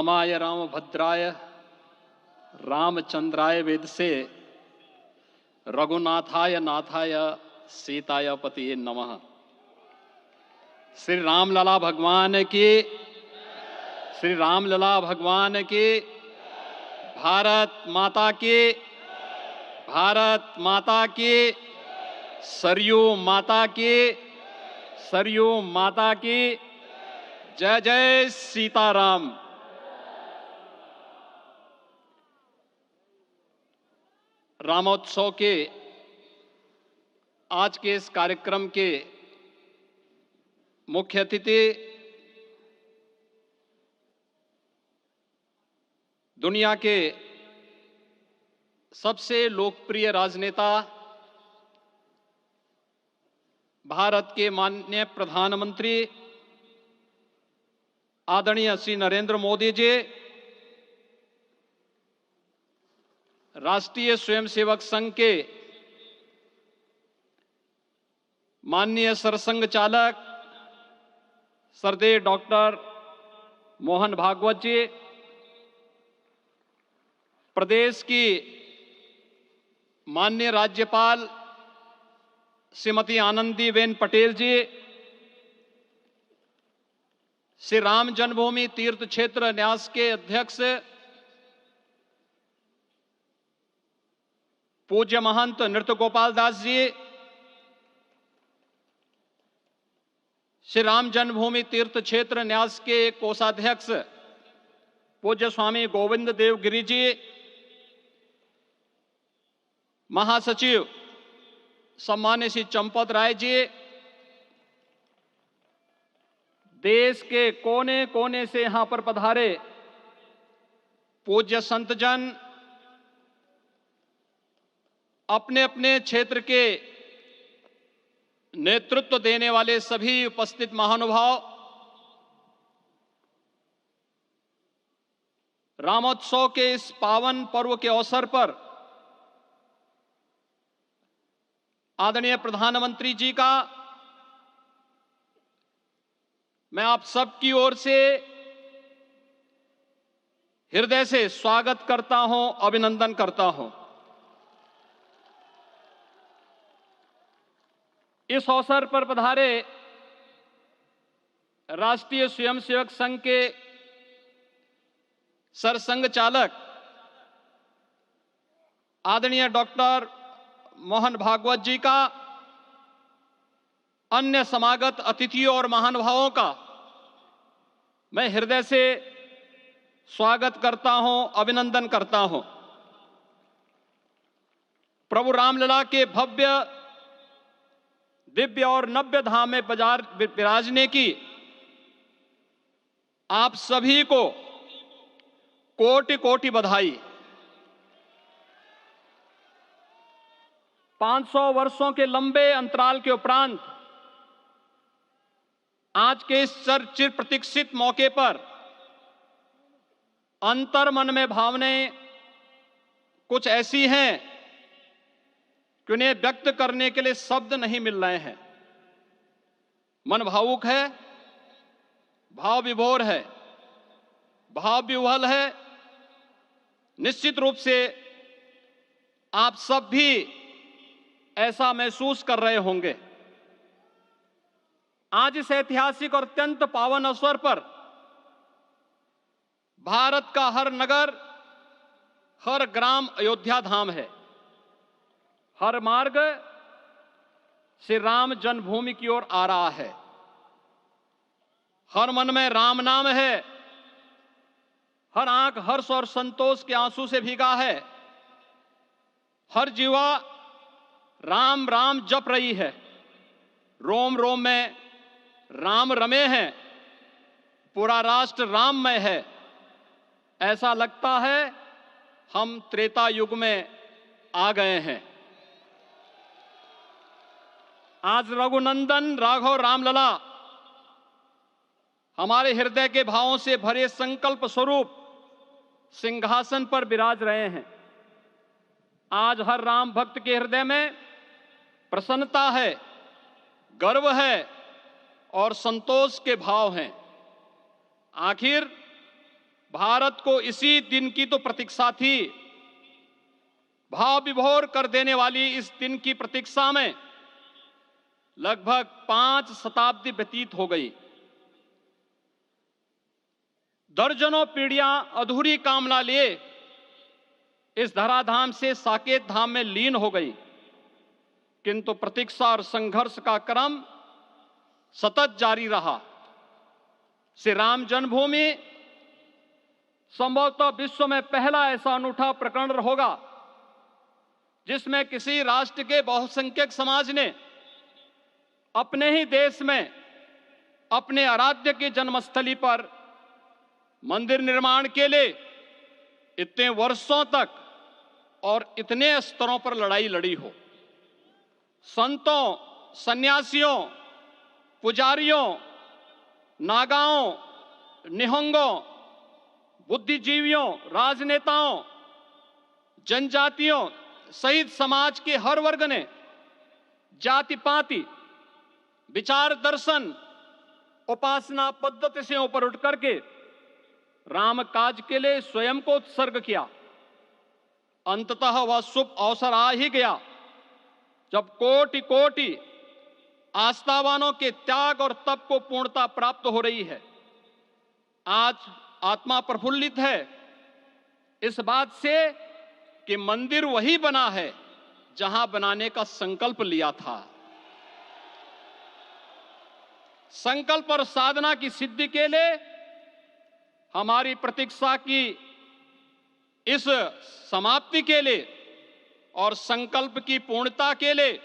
रामाय रामभद्राय रामचंद्राय वेदसे रघुनाथाय नाथाय सीताय पतिये नमः। श्री रामलला भगवान की, श्री रामलला भगवान की, भारत माता की, भारत माता की, सरयू माता की, सरयू माता की, जय जय सीताराम। रामोत्सव के आज के इस कार्यक्रम के मुख्य अतिथि दुनिया के सबसे लोकप्रिय राजनेता भारत के माननीय प्रधानमंत्री आदरणीय श्री नरेंद्र मोदी जी, राष्ट्रीय स्वयंसेवक संघ के माननीय सरसंघ चालक श्रद्धेय डॉक्टर मोहन भागवत जी, प्रदेश की माननीय राज्यपाल श्रीमती आनंदीबेन पटेल जी, श्री राम जन्मभूमि तीर्थ क्षेत्र न्यास के अध्यक्ष पूज्य महंत नृत्य गोपाल दास जी, श्री राम जन्मभूमि तीर्थ क्षेत्र न्यास के कोषाध्यक्ष पूज्य स्वामी गोविंद देव गिरि जी, महासचिव सम्मान्य श्री चंपत राय जी, देश के कोने कोने से यहां पर पधारे पूज्य संतजन, अपने अपने क्षेत्र के नेतृत्व देने वाले सभी उपस्थित महानुभाव, रामोत्सव के इस पावन पर्व के अवसर पर आदरणीय प्रधानमंत्री जी का मैं आप सबकी ओर से हृदय से स्वागत करता हूं, अभिनंदन करता हूं। इस अवसर पर पधारे राष्ट्रीय स्वयंसेवक संघ के सरसंघ चालक आदरणीय डॉक्टर मोहन भागवत जी का, अन्य समागत अतिथियों और महानुभावों का मैं हृदय से स्वागत करता हूं, अभिनंदन करता हूं। प्रभु रामलला के भव्य दिव्य और नव्य धाम में विराजने की आप सभी को कोटि कोटि बधाई। 500 वर्षों के लंबे अंतराल के उपरांत आज के इस चिर प्रतीक्षित मौके पर अंतर मन में भावनाएं कुछ ऐसी हैं कि उन्हें व्यक्त करने के लिए शब्द नहीं मिल रहे हैं। मन भावुक है, भाव विभोर है, भाव विह्वल है। निश्चित रूप से आप सब भी ऐसा महसूस कर रहे होंगे। आज इस ऐतिहासिक और अत्यंत पावन अवसर पर भारत का हर नगर, हर ग्राम अयोध्या धाम है। हर मार्ग श्री राम जन्मभूमि की ओर आ रहा है। हर मन में राम नाम है। हर आंख हर्ष और संतोष के आंसू से भीगा है। हर जीवा राम राम जप रही है। रोम रोम में राम रमे हैं। पूरा राष्ट्र राममय है। ऐसा लगता है हम त्रेता युग में आ गए हैं। आज रघुनंदन राघव रामलला हमारे हृदय के भावों से भरे संकल्प स्वरूप सिंहासन पर विराज रहे हैं। आज हर राम भक्त के हृदय में प्रसन्नता है, गर्व है और संतोष के भाव हैं। आखिर भारत को इसी दिन की तो प्रतीक्षा थी। भाव विभोर कर देने वाली इस दिन की प्रतीक्षा में लगभग 5 शताब्दी व्यतीत हो गई। दर्जनों पीढ़ियां अधूरी कामना लिए इस धराधाम से साकेत धाम में लीन हो गई, किंतु प्रतीक्षा और संघर्ष का क्रम सतत जारी रहा। श्री राम जन्मभूमि संभवतः विश्व में पहला ऐसा अनूठा प्रकरण होगा जिसमें किसी राष्ट्र के बहुसंख्यक समाज ने अपने ही देश में अपने आराध्य की जन्मस्थली पर मंदिर निर्माण के लिए इतने वर्षों तक और इतने स्तरों पर लड़ाई लड़ी हो। संतों, सन्यासियों, पुजारियों, नागाओं, निहंगों, बुद्धिजीवियों, राजनेताओं, जनजातियों सहित समाज के हर वर्ग ने जाति पाति, विचार दर्शन, उपासना पद्धति से ऊपर उठ करके राम काज के लिए स्वयं को उत्सर्ग किया। अंततः वह शुभ अवसर आ ही गया जब कोटि कोटि आस्थावानों के त्याग और तप को पूर्णता प्राप्त हो रही है। आज आत्मा प्रफुल्लित है इस बात से कि मंदिर वही बना है जहां बनाने का संकल्प लिया था। संकल्प और साधना की सिद्धि के लिए हमारी प्रतीक्षा की इस समाप्ति के लिए और संकल्प की पूर्णता के लिए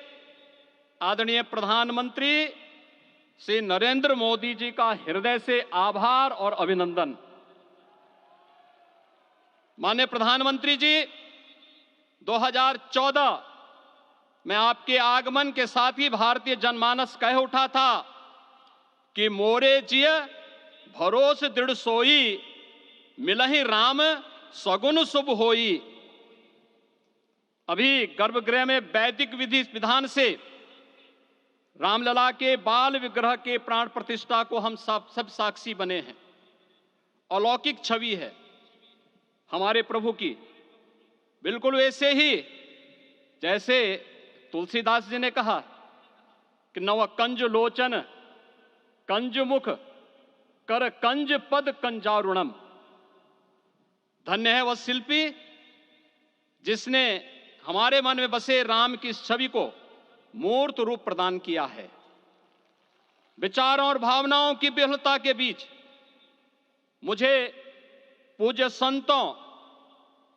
आदरणीय प्रधानमंत्री श्री नरेंद्र मोदी जी का हृदय से आभार और अभिनंदन। माननीय प्रधानमंत्री जी, 2014 में आपके आगमन के साथ ही भारतीय जनमानस कह उठा था कि मोरे जिय भरोस दृढ़ सोई, मिलहि राम सगुन शुभ होई। अभी गर्भगृह में वैदिक विधि विधान से रामलला के बाल विग्रह के प्राण प्रतिष्ठा को हम सब साक्षी बने हैं। अलौकिक छवि है हमारे प्रभु की, बिल्कुल वैसे ही जैसे तुलसीदास जी ने कहा कि नव कंज लोचन कंज मुख कर कंज पद कंजारुणम। धन्य है वह शिल्पी जिसने हमारे मन में बसे राम की छवि को मूर्त रूप प्रदान किया है। विचारों और भावनाओं की विहलता के बीच मुझे पूज्य संतों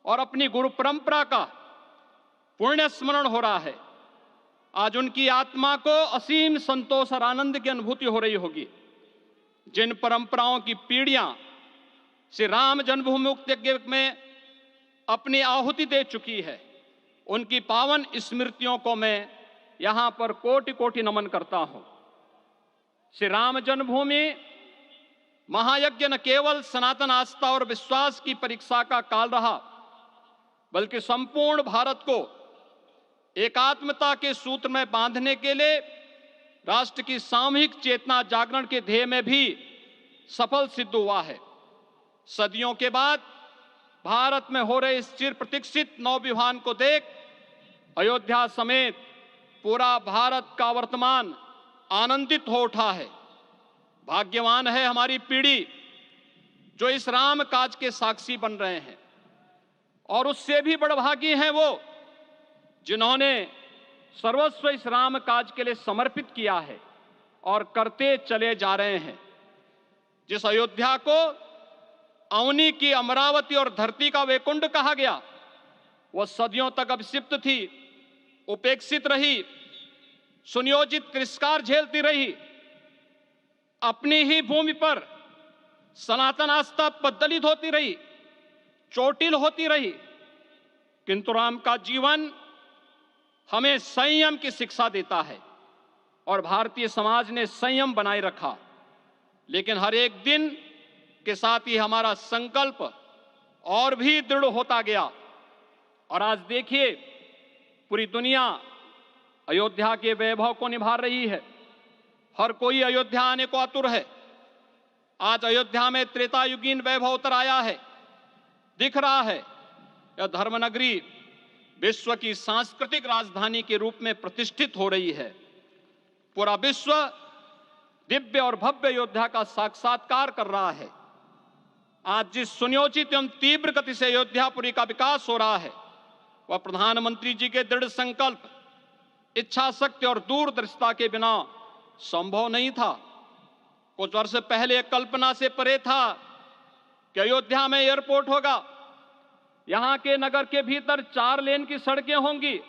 और अपनी गुरु परंपरा का पुण्य स्मरण हो रहा है। आज उनकी आत्मा को असीम संतोष और आनंद की अनुभूति हो रही होगी। जिन परंपराओं की पीढ़ियां श्री राम जन्मभूमि मुक्ति यज्ञ में अपनी आहुति दे चुकी है, उनकी पावन स्मृतियों को मैं यहां पर कोटि कोटि नमन करता हूं। श्री राम जन्मभूमि महायज्ञ न केवल सनातन आस्था और विश्वास की परीक्षा का काल रहा, बल्कि संपूर्ण भारत को एकात्मता के सूत्र में बांधने के लिए राष्ट्र की सामूहिक चेतना जागरण के ध्येय में भी सफल सिद्ध हुआ है। सदियों के बाद भारत में हो रहे इस चिर प्रतीक्षित नवविवाह को देख अयोध्या समेत पूरा भारत का वर्तमान आनंदित हो उठा है। भाग्यवान है हमारी पीढ़ी जो इस राम काज के साक्षी बन रहे हैं, और उससे भी बड़भागी हैं वो जिन्होंने सर्वस्व इस राम काज के लिए समर्पित किया है और करते चले जा रहे हैं। जिस अयोध्या को अवनी की अमरावती और धरती का वैकुंठ कहा गया, वह सदियों तक अभिषिप्त थी, उपेक्षित रही, सुनियोजित तिरस्कार झेलती रही। अपनी ही भूमि पर सनातन आस्था पद्दलित होती रही, चोटिल होती रही, किंतु राम का जीवन हमें संयम की शिक्षा देता है और भारतीय समाज ने संयम बनाए रखा। लेकिन हर एक दिन के साथ ही हमारा संकल्प और भी दृढ़ होता गया, और आज देखिए पूरी दुनिया अयोध्या के वैभव को निभा रही है। हर कोई अयोध्या आने को आतुर है। आज अयोध्या में त्रेतायुगीन वैभव उतर आया है। दिख रहा है। यह धर्मनगरी विश्व की सांस्कृतिक राजधानी के रूप में प्रतिष्ठित हो रही है। पूरा विश्व दिव्य और भव्य अयोध्या का साक्षात्कार कर रहा है। आज जिस सुनियोजित एवं तीव्र गति से अयोध्यापुरी का विकास हो रहा है, वह प्रधानमंत्री जी के दृढ़ संकल्प, इच्छा शक्ति और दूरदर्शिता के बिना संभव नहीं था। कुछ वर्ष पहले कल्पना से परे था कि अयोध्या में एयरपोर्ट होगा, यहां के नगर के भीतर 4 लेन की सड़कें होंगी,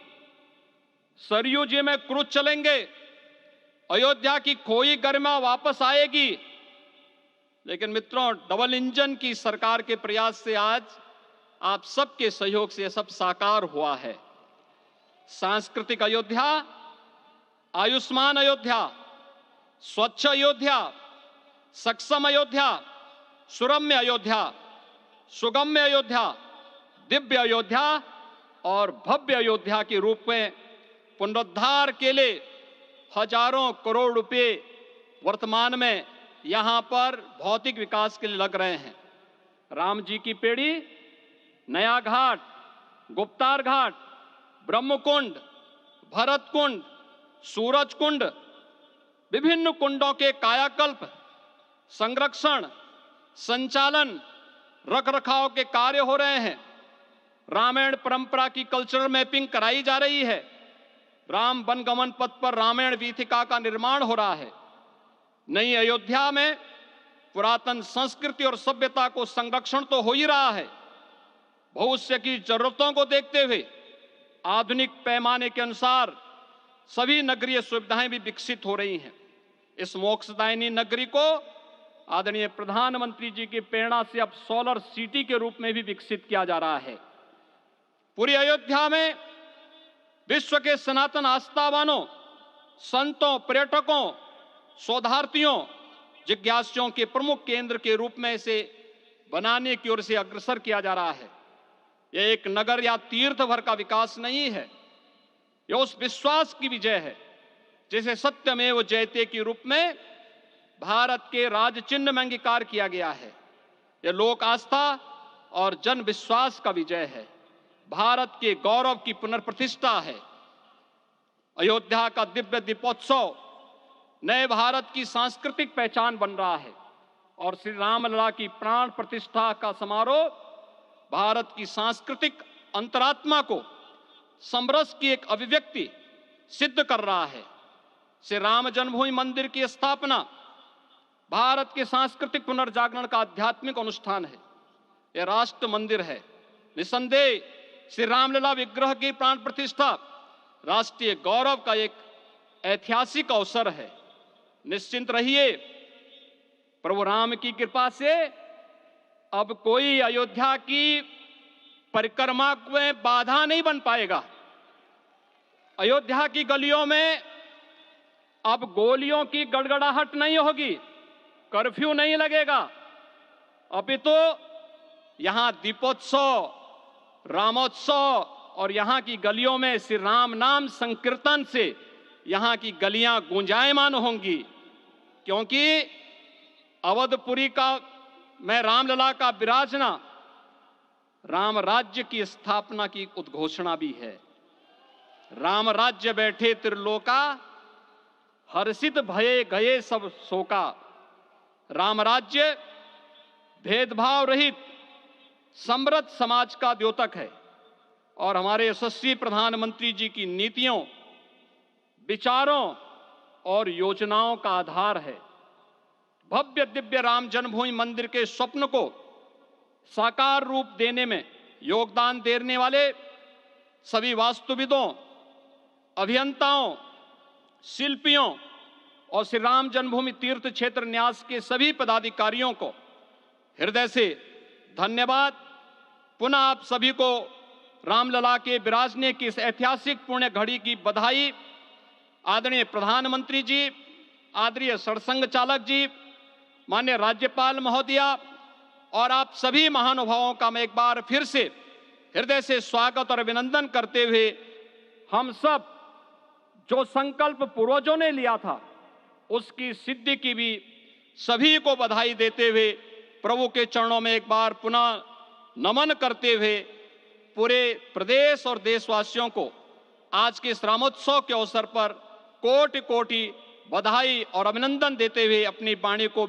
सरयू जी में क्रूज चलेंगे, अयोध्या की खोई गरिमा वापस आएगी। लेकिन मित्रों, डबल इंजन की सरकार के प्रयास से आज आप सबके सहयोग से यह सब साकार हुआ है। सांस्कृतिक अयोध्या, आयुष्मान अयोध्या, स्वच्छ अयोध्या, सक्षम अयोध्या, सुरम्य अयोध्या, सुगम्य अयोध्या, दिव्य अयोध्या और भव्य अयोध्या के रूप में पुनरुद्धार के लिए हजारों करोड़ रुपए वर्तमान में यहां पर भौतिक विकास के लिए लग रहे हैं। राम जी की पेड़ी, नया घाट, गुप्तार घाट, ब्रह्मकुंड, भरत कुंड, सूरज कुंड, विभिन्न कुंडों के कायाकल्प, संरक्षण, संचालन, रखरखाव के कार्य हो रहे हैं। रामायण परंपरा की कल्चरल मैपिंग कराई जा रही है। राम वनगमन पथ पर रामायण वीथिका का निर्माण हो रहा है। नई अयोध्या में पुरातन संस्कृति और सभ्यता को संरक्षण तो हो ही रहा है, भविष्य की जरूरतों को देखते हुए आधुनिक पैमाने के अनुसार सभी नगरीय सुविधाएं भी विकसित हो रही हैं। इस मोक्षदायिनी नगरी को आदरणीय प्रधानमंत्री जी की प्रेरणा से अब सोलर सिटी के रूप में भी विकसित किया जा रहा है। पूरी अयोध्या में विश्व के सनातन आस्थावानों, संतों, पर्यटकों, शोधार्थियों, जिज्ञासुओं के प्रमुख केंद्र के रूप में इसे बनाने की ओर से अग्रसर किया जा रहा है। यह एक नगर या तीर्थ भर का विकास नहीं है, यह उस विश्वास की विजय है जिसे सत्यमेव जयते के रूप में भारत के राज चिन्ह में अंगीकार किया गया है। यह लोक आस्था और जन विश्वास का विजय है, भारत के गौरव की पुनर्प्रतिष्ठा है। अयोध्या का दिव्य दीपोत्सव नए भारत की सांस्कृतिक पहचान बन रहा है और श्री रामलला की प्राण प्रतिष्ठा का समारोह भारत की सांस्कृतिक अंतरात्मा को समरस की एक अभिव्यक्ति सिद्ध कर रहा है। श्री राम जन्मभूमि मंदिर की स्थापना भारत के सांस्कृतिक पुनर्जागरण का आध्यात्मिक अनुष्ठान है। यह राष्ट्र मंदिर है। निसंदेह श्री रामलला विग्रह की प्राण प्रतिष्ठा राष्ट्रीय गौरव का एक ऐतिहासिक अवसर है। निश्चिंत रहिए, प्रभु राम की कृपा से अब कोई अयोध्या की परिक्रमा में बाधा नहीं बन पाएगा। अयोध्या की गलियों में अब गोलियों की गड़गड़ाहट नहीं होगी, कर्फ्यू नहीं लगेगा। अपितु यहां दीपोत्सव, रामोत्सव और यहां की गलियों में श्री राम नाम संकीर्तन से यहां की गलियां गुंजायमान होंगी, क्योंकि अवधपुरी का मैं रामलला का विराजना राम राज्य की स्थापना की उद्घोषणा भी है। राम राज्य बैठे त्रिलोका, हर्षित भये गए सब शोका। राम राज्य भेदभाव रहित समृद्ध समाज का द्योतक है और हमारे यशस्वी प्रधानमंत्री जी की नीतियों, विचारों और योजनाओं का आधार है। भव्य दिव्य राम जन्मभूमि मंदिर के स्वप्न को साकार रूप देने में योगदान देने वाले सभी वास्तुविदों, अभियंताओं, शिल्पियों और श्री राम जन्मभूमि तीर्थ क्षेत्र न्यास के सभी पदाधिकारियों को हृदय से धन्यवाद। पुनः आप सभी को रामलला के विराजने की इस ऐतिहासिक पुण्य घड़ी की बधाई। आदरणीय प्रधानमंत्री जी, आदरणीय सरसंघ चालक जी, माननीय राज्यपाल महोदया और आप सभी महानुभावों का मैं एक बार फिर से हृदय से स्वागत और अभिनंदन करते हुए हम सब जो संकल्प पूर्वजों ने लिया था उसकी सिद्धि की भी सभी को बधाई देते हुए प्रभु के चरणों में एक बार पुनः नमन करते हुए पूरे प्रदेश और देशवासियों को आज के इस रामोत्सव के अवसर पर कोटि कोटि बधाई और अभिनंदन देते हुए अपनी वाणी को